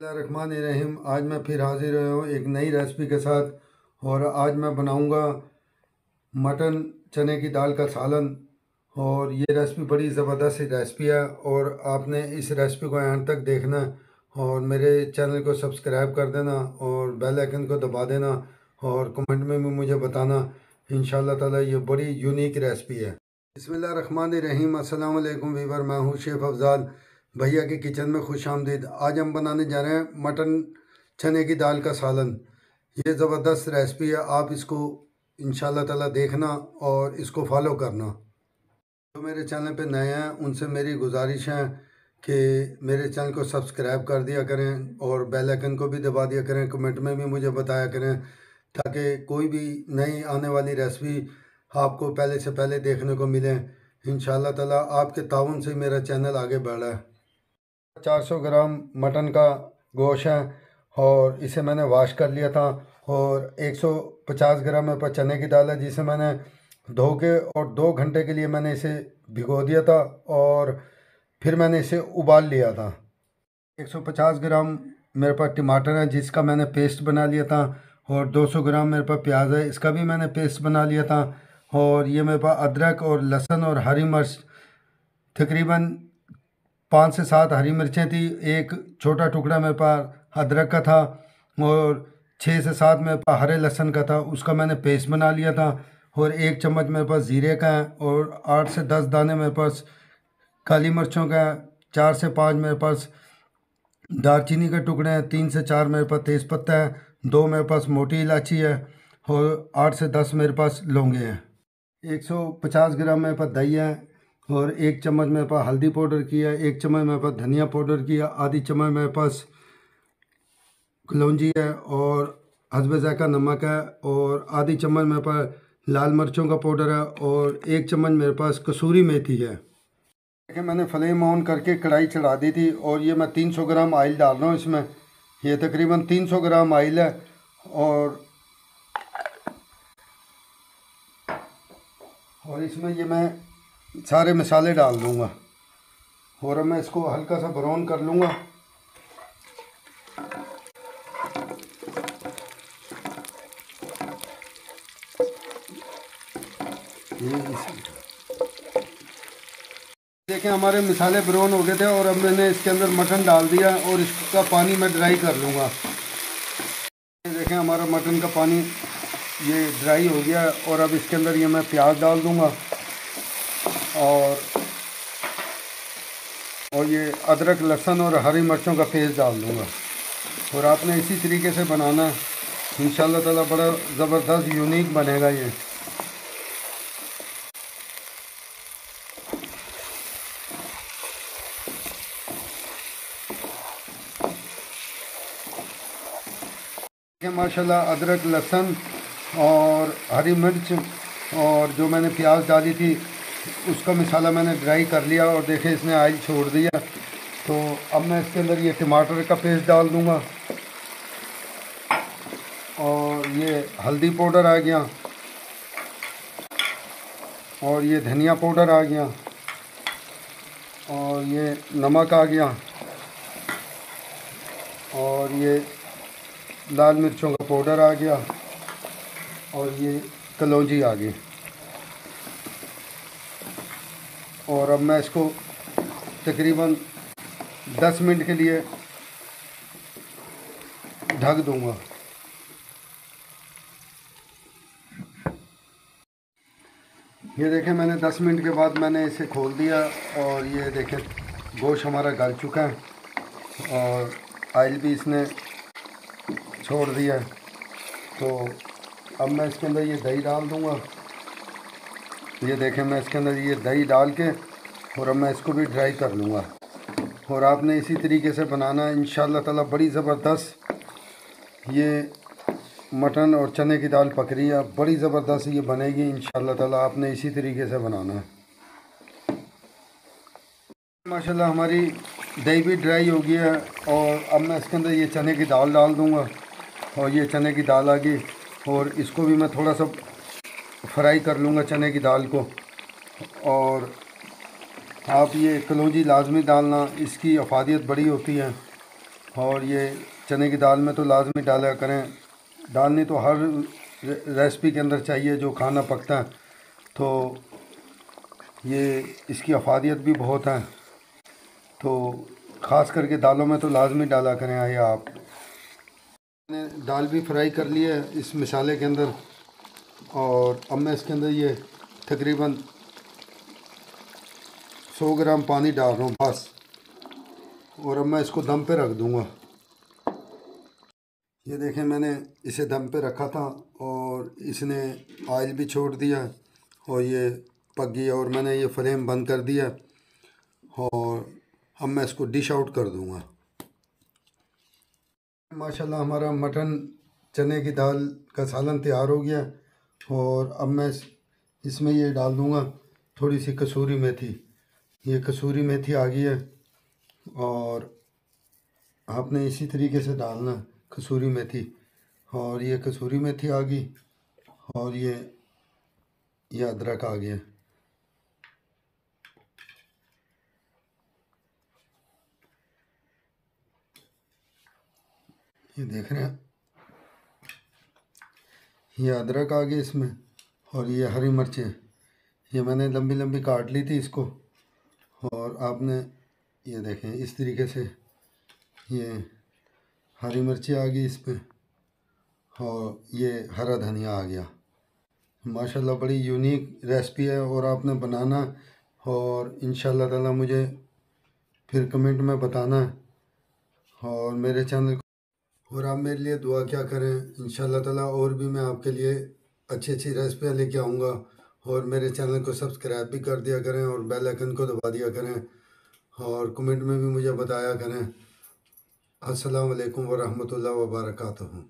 रहमान। आज मैं फिर हाजिर हुआ हूँ एक नई रेसिपी के साथ। और आज मैं बनाऊँगा मटन चने की दाल का सालन। और ये रेसिपी बड़ी ज़बरदस्त रेसिपी है और आपने इस रेसिपी को अंत तक देखना और मेरे चैनल को सब्सक्राइब कर देना और बेल आइकन को दबा देना और कमेंट में भी मुझे बताना। इंशाल्लाह ताला ये बड़ी यूनिक रेसिपी है। बिस्मिल्लाहिर्रहमानिर्रहीम। अस्सलाम वालेकुम वीवर, मैं हूँ शेफ़ अफजाल। भैया के किचन में खुश आमदीद। आज हम बनाने जा रहे हैं मटन चने की दाल का सालन। ये ज़बरदस्त रेसिपी है, आप इसको इंशाल्लाह ताला देखना और इसको फॉलो करना। जो मेरे चैनल पे नए हैं उनसे मेरी गुजारिश है कि मेरे चैनल को सब्सक्राइब कर दिया करें और बेल आइकन को भी दबा दिया करें। कमेंट में भी मुझे बताया करें ताकि कोई भी नई आने वाली रेसिपी आपको पहले से पहले देखने को मिले। इंशाल्लाह ताला आपके ताउन से मेरा चैनल आगे बढ़ा है। 400 ग्राम मटन का गोश्त है और इसे मैंने वाश कर लिया था। और 150 ग्राम मेरे पास चने की दाल है जिसे मैंने धो के और 2 घंटे के लिए मैंने इसे भिगो दिया था और फिर मैंने इसे उबाल लिया था। 150 ग्राम मेरे पास टमाटर है जिसका मैंने पेस्ट बना लिया था। और 200 ग्राम मेरे पास प्याज है, इसका भी मैंने पेस्ट बना लिया था। और ये मेरे पास अदरक और लहसुन और हरी मिर्च, तकरीबन 5 से 7 हरी मिर्चें थी। एक छोटा टुकड़ा मेरे पास अदरक का था और 6 से 7 मेरे पास हरे लहसुन का था, उसका मैंने पेस्ट बना लिया था। और 1 चम्मच मेरे पास ज़ीरे का है और 8 से 10 दाने मेरे पास काली मिर्चों का है। 4 से 5 मेरे पास दालचीनी के टुकड़े हैं। 3 से 4 मेरे पास तेज़पत्ता है। 2 मेरे पास मोटी इलायची है और 8 से 10 मेरे पास लौंगे हैं। 150 ग्राम मेरे पास दही है और 1 चम्मच मेरे पास हल्दी पाउडर की है। 1 चम्मच मेरे पास धनिया पाउडर की है। आधी चम्मच मेरे पास कलौंजी है और हस्बे ज़ायक़ा नमक है। और आधी चम्मच मेरे पास लाल मिर्चों का पाउडर है और 1 चम्मच मेरे पास कसूरी मेथी है। देखिए मैंने फ्लेम ऑन करके कढ़ाई चढ़ा दी थी और ये मैं 300 ग्राम ऑयल डाल रहा हूँ इसमें। ये तकरीबन 300 ग्राम ऑयल है और इसमें ये मैं सारे मसाले डाल दूँगा और अब मैं इसको हल्का सा ब्राउन कर लूँगा। देखें हमारे मसाले ब्राउन हो गए थे और अब मैंने इसके अंदर मटन डाल दिया और इसका पानी मैं ड्राई कर लूँगा। देखें हमारा मटन का पानी ये ड्राई हो गया और अब इसके अंदर ये मैं प्याज डाल दूँगा और ये अदरक लहसुन और हरी मिर्चों का पेस्ट डाल दूँगा। और आपने इसी तरीके से बनाना है, इंशाल्लाह ताला बड़ा ज़बरदस्त यूनिक बनेगा ये। माशाल्लाह अदरक लहसुन और हरी मिर्च और जो मैंने प्याज डाली थी उसका मसाला मैंने ड्राई कर लिया और देखें इसने ऑयल छोड़ दिया। तो अब मैं इसके अंदर ये टमाटर का पेस्ट डाल दूंगा और ये हल्दी पाउडर आ गया और ये धनिया पाउडर आ गया और ये नमक आ गया और ये लाल मिर्चों का पाउडर आ गया और ये कलौंजी आ गई। और अब मैं इसको तकरीबन 10 मिनट के लिए ढक दूंगा। ये देखें मैंने 10 मिनट के बाद मैंने इसे खोल दिया और ये देखें गोश्त हमारा गल चुका है और ऑयल भी इसने छोड़ दिया है। तो अब मैं इसके अंदर ये दही डाल दूंगा। ये देखें मैं इसके अंदर ये दही डाल के और अब मैं इसको भी ड्राई कर लूँगा। और आपने इसी तरीके से बनाना है, इंशाल्लाह ताला बड़ी ज़बरदस्त ये मटन और चने की दाल पक रही है, बड़ी ज़बरदस्त ये बनेगी इंशाल्लाह ताला। आपने इसी तरीके से बनाना है। माशाल्लाह हमारी दही भी ड्राई हो गई है और अब मैं इसके अंदर ये चने की दाल डाल दूँगा और ये चने की दाल आ गई और इसको भी मैं थोड़ा सा फ्राई कर लूँगा चने की दाल को। और आप ये कलौंजी लाजमी डालना, इसकी अफादियत बड़ी होती है। और ये चने की दाल में तो लाजमी डाला करें, डालनी तो हर रेसिपी के अंदर चाहिए जो खाना पकता है। तो ये इसकी अफादियत भी बहुत है, तो ख़ास करके दालों में तो लाजमी डाला करें। आइए आप, मैंने दाल भी फ्राई कर ली है इस मसाले के अंदर, और अब मैं इसके अंदर ये तकरीबन 100 ग्राम पानी डाल रहा हूँ बस, और अब मैं इसको दम पे रख दूँगा। ये देखें, मैंने इसे दम पे रखा था और इसने ऑयल भी छोड़ दिया और ये पक गया, और मैंने ये फ्लेम बंद कर दिया और अब मैं इसको डिश आउट कर दूँगा। माशाल्लाह हमारा मटन चने की दाल का सालन तैयार हो गया, और अब मैं इसमें ये डाल दूँगा थोड़ी सी कसूरी मेथी। ये कसूरी मेथी आ गई है, और आपने इसी तरीके से डालना कसूरी मेथी। और ये कसूरी मेथी आ गई, और ये अदरक आ गया। ये देख रहे हैं, ये अदरक आ गया इसमें, और ये हरी मिर्चें ये मैंने लंबी लंबी काट ली थी इसको, और आपने ये देखें इस तरीके से ये हरी मिर्ची आ गई इसमें, और ये हरा धनिया आ गया। माशाल्लाह बड़ी यूनिक रेसिपी है, और आपने बनाना, और इंशाल्लाह ताला मुझे फिर कमेंट में बताना, और मेरे चैनल और आप मेरे लिए दुआ क्या करें। इंशाल्लाह ताला और भी मैं आपके लिए अच्छी अच्छी रेसिपियाँ लेके आऊँगा, और मेरे चैनल को सब्सक्राइब भी कर दिया करें और बेल आइकन को दबा दिया करें, और कमेंट में भी मुझे बताया करें। अस्सलाम वालेकुम व रहमतुल्लाहि व बरकातहू।